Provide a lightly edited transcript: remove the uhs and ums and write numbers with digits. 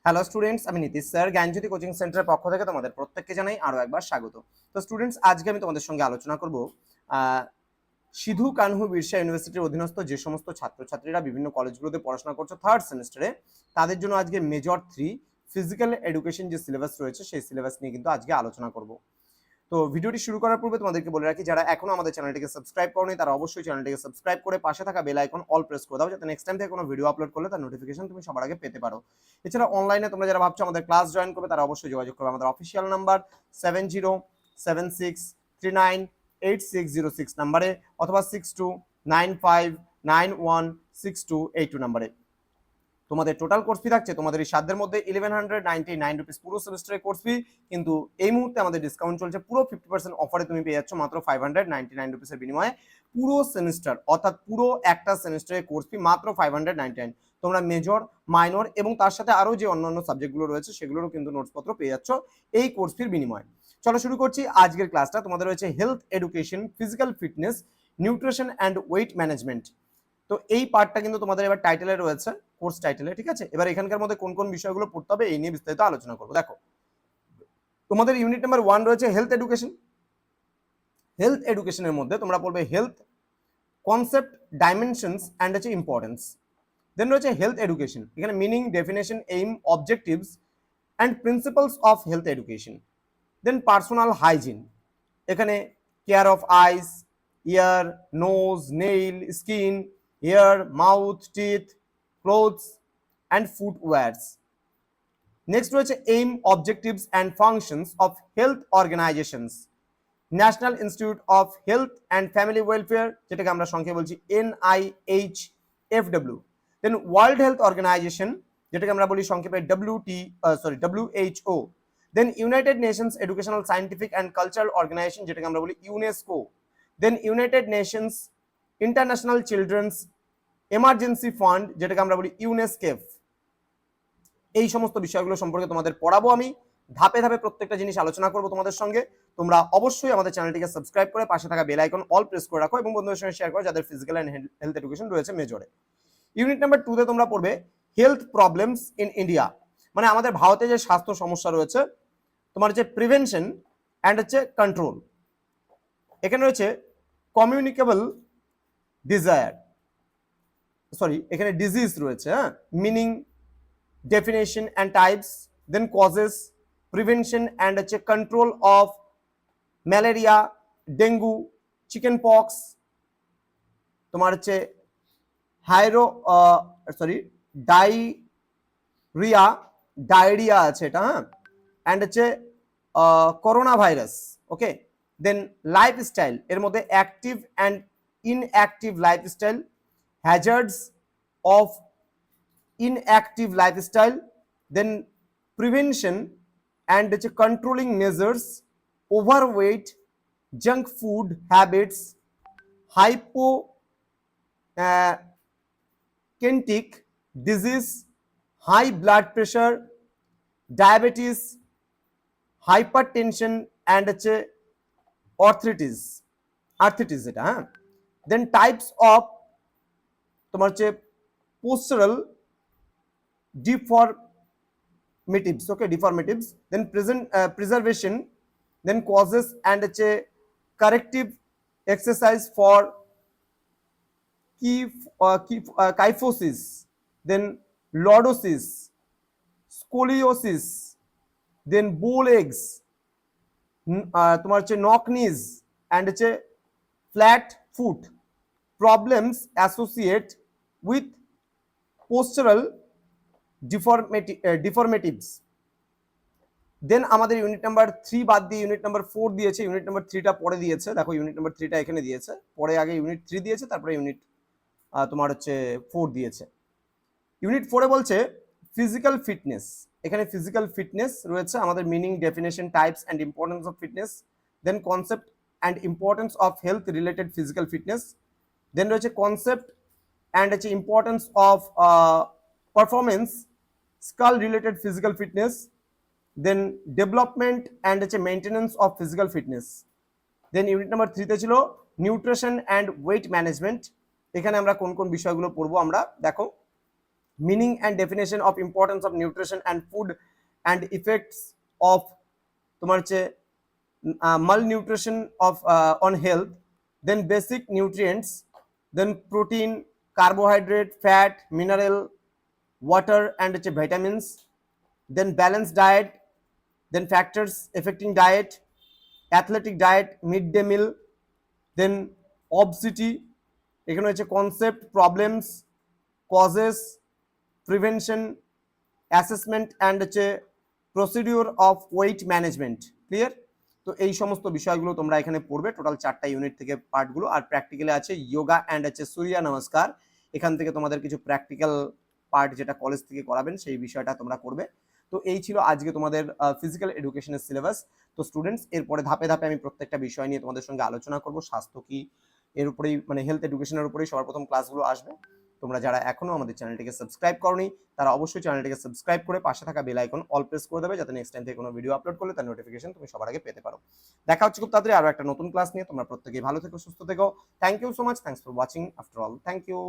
Hello students, আমি Nitish sir জ্ঞানজ্যোতি coaching সেন্টারের পক্ষ থেকে তোমাদের প্রত্যেককে জানাই আরো একবার স্বাগত। তো স্টুডেন্টস, আজকে আমি তোমাদের সঙ্গে আলোচনা করব সিধু কানহু বিরসা ইউনিভার্সিটির অধীনস্থ যে সমস্ত ছাত্রছাত্রীরা বিভিন্ন কলেজগুলোতে পড়াশোনা করছে থার্ড সেমিস্টারে, তাদের জন্য আজকে মেজর 3 ফিজিক্যাল এডুকেশন যে সিলেবাস রয়েছে সেই সিলেবাস নিয়ে কিন্তু আজকে আলোচনা করব। তো ভিডিওটি শুরু করার পূর্বে তোমাদেরকে বলে রাখি, যারা এখনো আমাদের চ্যানেলটিকে সাবস্ক্রাইব করোনি তারা অবশ্যই চ্যানেলটিকে সাবস্ক্রাইব করে পাশে থাকা বেল আইকন অল প্রেস করে দাও, যাতে নেক্সট টাইম থেকে কোনো ভিডিও আপলোড করলে তার নোটিফিকেশন তুমি সবার আগে পেতে পারো। এছাড়া অনলাইনে তোমরা যারা ভাবছো আমাদের ক্লাস জয়েন করবে তারা অবশ্যই যোগাযোগ করবে আমাদের অফিসিয়াল নাম্বার 7076398606 নাম্বারে অথবা 6295916282 নাম্বারে। তোমাদের টোটাল কোর্স ফি থাকছে তোমাদের এই সাধ্যের মধ্যে 1199 রুপিস পুরো সেমিস্টারের কোর্স ফি, কিন্তু এই মুহূর্তে আমাদের ডিসকাউন্ট চলছে, পুরো 50% অফারে তুমি পেয়ে যাচ্ছ মাত্র 599 রুপিসের বিনিময়ে পুরো সেমিস্টার, অর্থাৎ পুরো একটা সেমিস্টারের কোর্স ফি মাত্র 599। তোমরা মেজর, মাইনর এবং তার সাথে আরো যে অন্যান্য সাবজেক্টগুলো রয়েছে সেগুলোরও কিন্তু নোটসপত্র পেয়ে যাচ্ছ এই কোর্স ফির বিনিময়ে। চলো শুরু করছি আজকের ক্লাসটা। তোমাদের রয়েছে health education, physical fitness, nutrition and wait management. তো এই পার্টটা কিন্তু তোমাদের এবার টাইটেলে রয়েছে, কোর্স টাইটেলে, ঠিক আছে। এবার এখানকার মধ্যে কোন কোন বিষয়গুলো পড়তে হবে এই নিয়ে বিস্তারিত আলোচনা করবো। দেখো, তোমাদের ইউনিট নাম্বার 1 রয়েছে হেলথ এডুকেশন। হেলথ এডুকেশনের মধ্যে তোমরা পড়বে হেলথ কনসেপ্ট, ডাইমেনশনস অ্যান্ড হচ্ছে ইম্পর্টেন্স। দেন রয়েছে হেলথ এডুকেশন, এখানে meaning, definition, aim, objectives and principles of health education. Then personal hygiene, এখানে care of eyes, ear, nose, nail, skin, hair, mouth, teeth, clothes and footwears. Next রয়েছে aim, objectives and functions of health organisations. National Institute of Health and Family Welfare, যেটাকে আমরা সংক্ষেপে বলছি NIHFW। Then World Health Organisation, যেটাকে আমরা বলি সংক্ষেপে WHO। Then United Nations Educational, Scientific and Cultural Organisation, যেটাকে আমরা বলি UNESCO. Then United Nations International Children's Emergency Fund, যেটাকে আমরা বলি ইউনেস্কেফ। এই সমস্ত বিষয়গুলো সম্পর্কে তোমাদের পড়াবো আমি, ধাপে ধাপে প্রত্যেকটা জিনিস আলোচনা করবো তোমাদের সঙ্গে। তোমরা অবশ্যই আমাদের চ্যানেলটিকে সাবস্ক্রাইব করে পাশে থাকা বেল আইকন অল প্রেস করে রাখো এবং বন্ধুদের সঙ্গে শেয়ার করো যাদের ফিজিক্যাল অ্যান্ড হেলথ এডুকেশন রয়েছে মেজরে। ইউনিট নাম্বার 2 তে তোমরা পড়বে হেলথ প্রবলেমস ইন ইন্ডিয়া, মানে আমাদের ভারতে যে স্বাস্থ্য সমস্যা রয়েছে, তোমার হচ্ছে প্রিভেনশন অ্যান্ড হচ্ছে কন্ট্রোল। এখানে রয়েছে কমিউনিকেবল ডিজায়ার, এখানে ডিজিজ রয়েছে, হ্যাঁ, meaning, definition and types, then causes, prevention and control of malaria, dengue, chicken pox, তোমার হচ্ছে ডায়রিয়া আছে এটা, হ্যাঁ, অ্যান্ড হচ্ছে করোনা ভাইরাস। ওকে, দেন লাইফস্টাইল, এর মধ্যে active and inactive lifestyle, hazards of inactive lifestyle, then prevention and controlling measures, overweight, junk food habits, hypokentic disease, high blood pressure, diabetes, hypertension and arthritis এটা, হ্যাঁ। then types of তোমার হচ্ছে postural deformatives, then preservation, then causes and corrective exercise for kyphosis, then lordosis, scoliosis, then bow legs, তোমার হচ্ছে knock knees and flat foot, problems associate with postural ডিফরমেটিভস। দেন আমাদের unit number 3 বাদ দিয়ে unit number 4 দিয়েছে, unit number 3টা পরে দিয়েছে, দেখো ইউনিট নাম্বার 3টা এখানে দিয়েছে, পরে আগে ইউনিট 3 দিয়েছে, তারপরে ইউনিট তোমার হচ্ছে 4 দিয়েছে। ইউনিট 4 এ বলছে ফিজিক্যাল ফিটনেস, এখানে ফিজিক্যাল ফিটনেস রয়েছে আমাদের meaning, definition, types and importance of fitness, then concept and importance of health related physical fitness, then রয়েছে কনসেপ্ট অ্যান্ড হচ্ছে importance of performance skull related physical fitness, then development and maintenance of physical fitness. Then unit number 3 তে ছিল nutrition and wait management, এখানে আমরা কোন কোন বিষয়গুলো পড়বো আমরা দেখো। meaning and definition of importance of nutrition and food and effects of তোমার হচ্ছে malnutrition of on health, then basic nutrients, then protein, carbohydrate, fat, mineral, water and হচ্ছে vitamins, then balanced diet, then factors affecting diet, athletic diet, midday meal, then obesity, এখানে হচ্ছে concept, problems, causes, prevention, assessment and হচ্ছে procedure of weight management. Clear? তো এই সমস্ত বিষয়গুলো তোমরা এখানে পড়বে টোটাল 4টা ইউনিট থেকে পার্টগুলো। আর প্র্যাকটিক্যালে আছে যোগা অ্যান্ড হচ্ছে সূর্য নমস্কার। এখান থেকে তোমাদের কিছু প্র্যাকটিক্যাল পার্ট যেটা কলেজ থেকে করাবেন সেই বিষয়টা তোমরা করবে। তো এই ছিল আজকে তোমাদের ফিজিক্যাল এডুকেশনের সিলেবাস। তো স্টুডেন্টস এরপরে ধাপে ধাপে আমি প্রত্যেকটা বিষয় নিয়ে তোমাদের সঙ্গে আলোচনা করব। স্বাস্থ্য কি, এর উপরেই মানে হেলথ এডুকেশনের উপরেই সবার প্রথম ক্লাসগুলো আসবে। তোমরা যারা এখনো আমাদের চ্যানেলটিকে সাবস্ক্রাইব করনি তারা অবশ্যই চ্যানেলটিকে সাবস্ক্রাইব করে পাশে থাকা বেল আইকন অল প্রেস করে দেবে, যাতে নেক্সট টাইম থেকে কোনো ভিডিও আপলোড করলে তার নোটিফিকেশন তুমি সবার আগে পেতে পারো। দেখা হচ্ছে খুব তাড়াতাড়ি আরো একটা নতুন ক্লাস নিয়ে। তোমরা প্রত্যেকেই ভালো থেকো, সুস্থ থেকো। Thank you so much, thanks for watching after all, thank you.